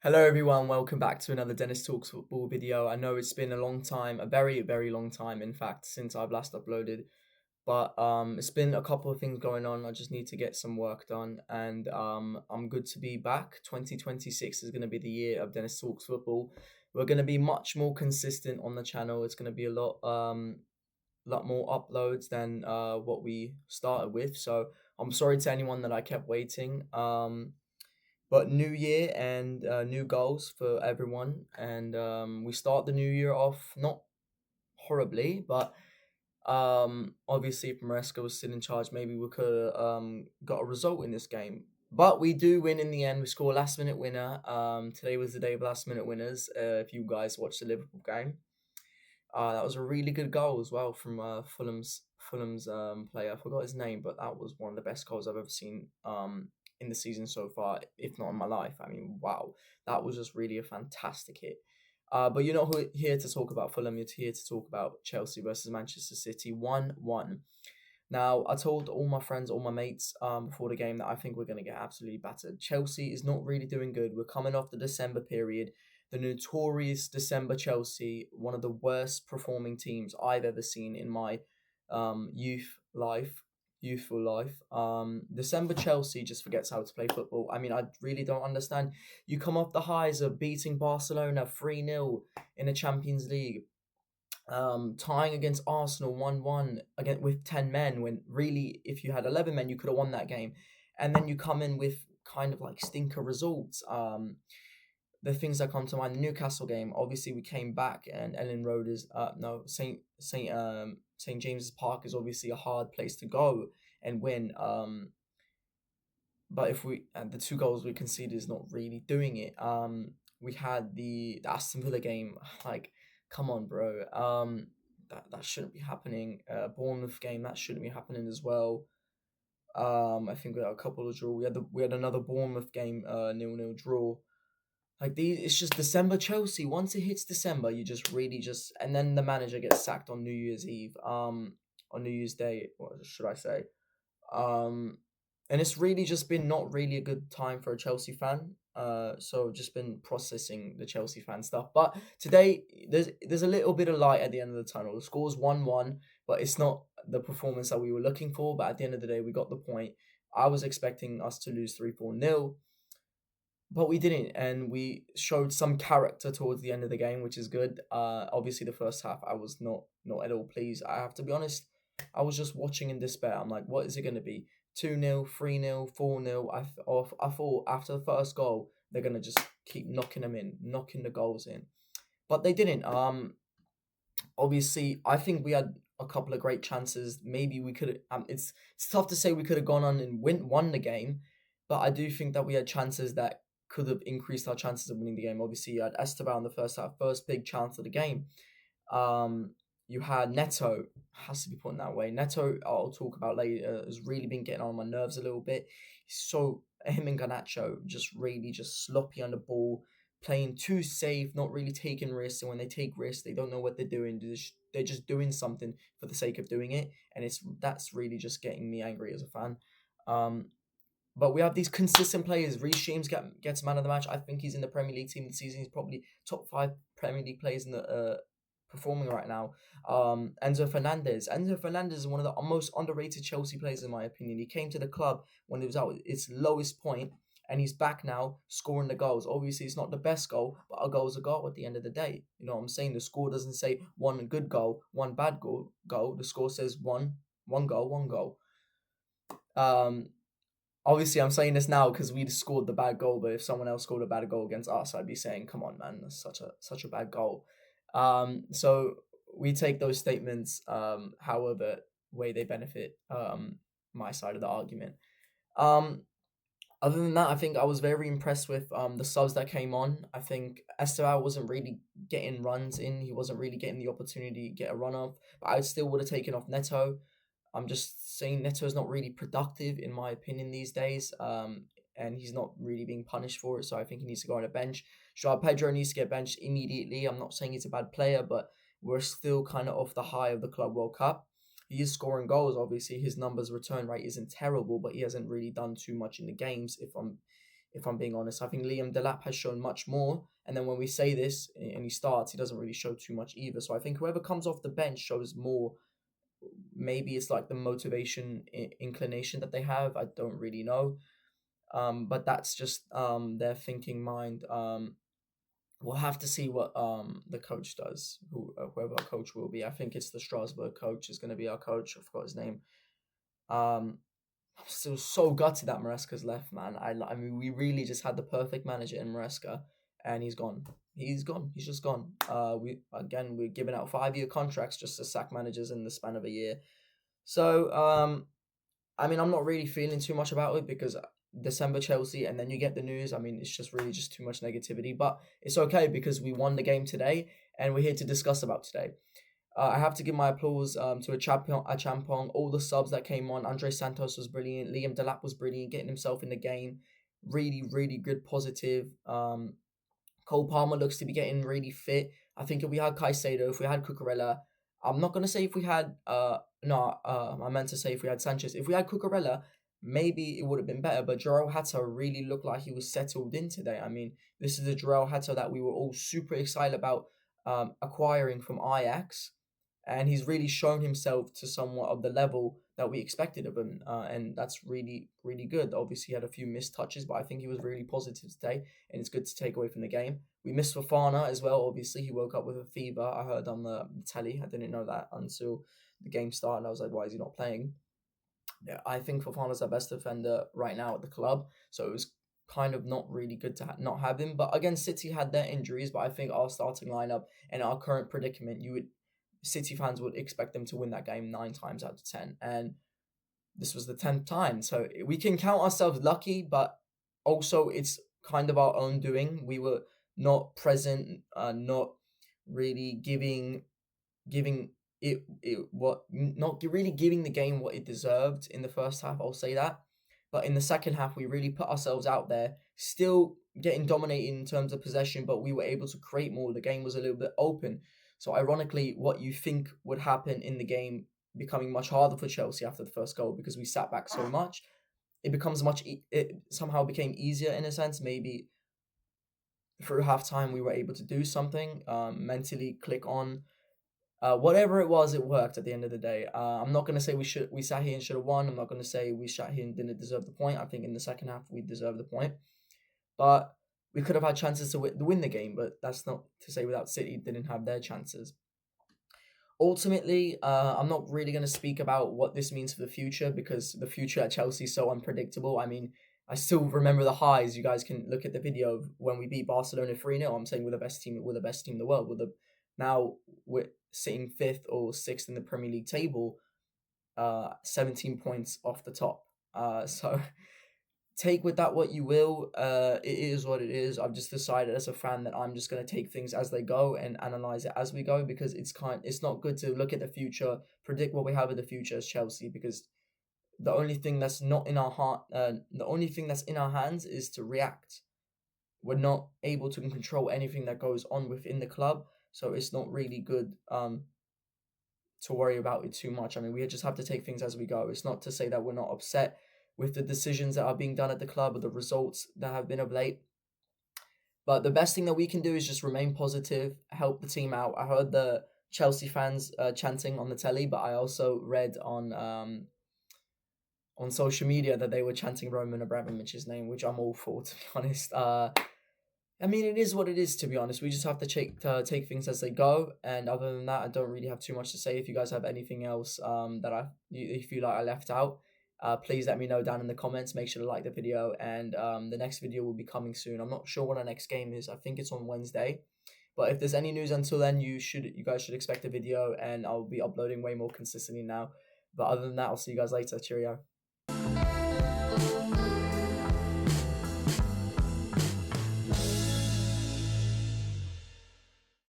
Hello everyone, welcome back to another Deniz.Talks.Football video. I know it's been a long time, a very, very long time in fact, since I've last uploaded. But it's been a couple of things going on. I just need to get some work done and I'm good to be back. 2026 is going to be the year of Deniz.Talks.Football. We're going to be much more consistent on the channel. It's going to be a lot more uploads than what we started with. So I'm sorry to anyone that I kept waiting. But new year and new goals for everyone. And we start the new year off not horribly, but obviously if Maresca was still in charge, maybe we could have got a result in this game. But we do win in the end. We score a last minute winner. Today was the day of last minute winners. If you guys watched the Liverpool game, that was a really good goal as well from Fulham's player. I forgot his name, but that was one of the best goals I've ever seen in the season so far, if not in my life. I mean, wow, that was just really a fantastic hit. But you're not here to talk about Fulham. You're here to talk about Chelsea versus Manchester City, 1-1. Now, I told all my friends, all my mates before the game that I think we're going to get absolutely battered. Chelsea is not really doing good. We're coming off the December period. The notorious December Chelsea, one of the worst performing teams I've ever seen in my youthful life. December Chelsea just forgets how to play football. I mean, I really don't understand. You come off the highs of beating Barcelona 3-0 in the Champions League, tying against Arsenal 1-1 again with 10 men, when really if you had 11 men you could have won that game. And then you come in with kind of like stinker results. The things that come to mind, the Newcastle game, obviously we came back and Ellen Road is St James's Park is obviously a hard place to go and win. But if we and the two goals we conceded is not really doing it. We had the Aston Villa game, like, come on, bro. That shouldn't be happening. Bournemouth game, that shouldn't be happening as well. I think we had a couple of draw. We had another Bournemouth game, 0-0 draw. Like these, it's just December Chelsea. Once it hits December, you just really and then the manager gets sacked on New Year's Eve, on New Year's Day, what should I say? And it's really just been not really a good time for a Chelsea fan. So I've just been processing the Chelsea fan stuff. But today, there's a little bit of light at the end of the tunnel. The score's 1-1, but it's not the performance that we were looking for. But at the end of the day, we got the point. I was expecting us to lose 3-4-0. But we didn't, and we showed some character towards the end of the game, which is good. Obviously, the first half, I was not at all pleased. I have to be honest, I was just watching in despair. I'm like, what is it going to be? 2-0, 3-0, 4-0. I thought after the first goal, they're going to just keep knocking the goals in. But they didn't. Obviously, I think we had a couple of great chances. Maybe we could have, it's tough to say we could have gone on and won the game, but I do think that we had chances that could have increased our chances of winning the game. Obviously, you had Esteban in the first half, first big chance of the game. You had Neto, has to be put in that way. Neto, I'll talk about later, has really been getting on my nerves a little bit. Him and Garnacho, just sloppy on the ball, playing too safe, not really taking risks. And when they take risks, they don't know what they're doing. They're just doing something for the sake of doing it. And that's really just getting me angry as a fan. But we have these consistent players. Reece James gets man of the match. I think he's in the Premier League team this season. He's probably top 5 Premier League players in the performing right now. Enzo Fernandez. Enzo Fernandez is one of the most underrated Chelsea players in my opinion. He came to the club when it was at its lowest point, and he's back now scoring the goals. Obviously, it's not the best goal, but a goal is a goal at the end of the day. You know what I'm saying? The score doesn't say one good goal, one bad goal. The score says one goal, one goal. Obviously, I'm saying this now because we scored the bad goal. But if someone else scored a bad goal against us, I'd be saying, "Come on, man, that's such a bad goal." So we take those statements, however way they benefit my side of the argument. Other than that, I think I was very impressed with the subs that came on. I think Esteban wasn't really getting runs in. He wasn't really getting the opportunity to get a run off. But I still would have taken off Neto. I'm just saying Neto's not really productive, in my opinion, these days. And he's not really being punished for it. So I think he needs to go on a bench. Joao Pedro needs to get benched immediately. I'm not saying he's a bad player, but we're still kind of off the high of the Club World Cup. He is scoring goals. Obviously, his return rate isn't terrible, but he hasn't really done too much in the games. if I'm being honest. I think Liam Delap has shown much more. And then when we say this and he starts, he doesn't really show too much either. So I think whoever comes off the bench shows more. Maybe it's like the motivation inclination that they have. I don't really know. But that's just their thinking mind. We'll have to see what the coach does, whoever our coach will be. I think it's the Strasbourg coach is going to be our coach. I forgot his name. I'm still so gutted that Maresca's left, man. I mean, we really just had the perfect manager in Maresca, and he's gone. He's gone. He's just gone. We're giving out 5-year contracts just to sack managers in the span of a year. So I mean, I'm not really feeling too much about it because December Chelsea, and then you get the news. I mean, it's just really just too much negativity, but it's okay because we won the game today, and we're here to discuss about today. I have to give my applause to a Champong, all the subs that came on. Andre Santos was brilliant. Liam Delap was brilliant, getting himself in the game. Really, really good, positive. Cole Palmer looks to be getting really fit. I think if we had Caicedo, if we had Cucurella, I'm not going to say if we had, I meant to say if we had Sanchez. If we had Cucurella, maybe it would have been better, but João Hatta really looked like he was settled in today. I mean, this is the João Hatta that we were all super excited about acquiring from Ajax, and he's really shown himself to somewhat of the level that we expected of him, and that's really, really good. Obviously, he had a few missed touches, but I think he was really positive today, and it's good to take away from the game. We missed Fofana as well. Obviously, he woke up with a fever. I heard on the telly. I didn't know that until the game started, and I was like, why is he not playing? Yeah, I think Fofana's our best defender right now at the club, so it was kind of not really good to not have him. But again, City had their injuries, but I think our starting lineup and our current predicament, City fans would expect them to win that game 9 times out of 10, and this was the 10th time. So we can count ourselves lucky, but also it's kind of our own doing. We were not present, not really giving it what not really giving the game what it deserved in the first half. I'll say that, but in the second half we really put ourselves out there, still getting dominated in terms of possession, but we were able to create more. The game was a little bit open. So ironically, what you think would happen in the game becoming much harder for Chelsea after the first goal because we sat back so much, it somehow became easier in a sense. Maybe through halftime we were able to do something, mentally click on. Whatever it was, it worked at the end of the day. I'm not going to say we sat here and should have won. I'm not going to say we sat here and didn't deserve the point. I think in the second half we deserved the point. But we could have had chances to win the game, but that's not to say without City didn't have their chances. Ultimately, I'm not really going to speak about what this means for the future because the future at Chelsea is so unpredictable. I mean, I still remember the highs. You guys can look at the video of when we beat Barcelona 3-0. I'm saying we're the best team in the world. Now we're sitting 5th or 6th in the Premier League table, 17 points off the top. So take with that what you will. It is what it is. I've just decided as a fan that I'm just going to take things as they go and analyze it as we go because it's not good to look at the future, predict what we have in the future as Chelsea because the only thing that's not in our heart, the only thing that's in our hands is to react. We're not able to control anything that goes on within the club, so it's not really good to worry about it too much. I mean, we just have to take things as we go. It's not to say that we're not upset with the decisions that are being done at the club or the results that have been of late. But the best thing that we can do is just remain positive, help the team out. I heard the Chelsea fans chanting on the telly, but I also read on social media that they were chanting Roman Abramovich's name, which I'm all for, to be honest. I mean, it is what it is, to be honest. We just have to take things as they go. And other than that, I don't really have too much to say. If you guys have anything else you feel like I left out, please let me know down in the comments. Make sure to like the video, and the next video will be coming soon. I'm not sure when our next game is. I think it's on Wednesday. But if there's any news until then, you guys should expect a video, and I'll be uploading way more consistently now. But other than that, I'll see you guys later. Cheerio.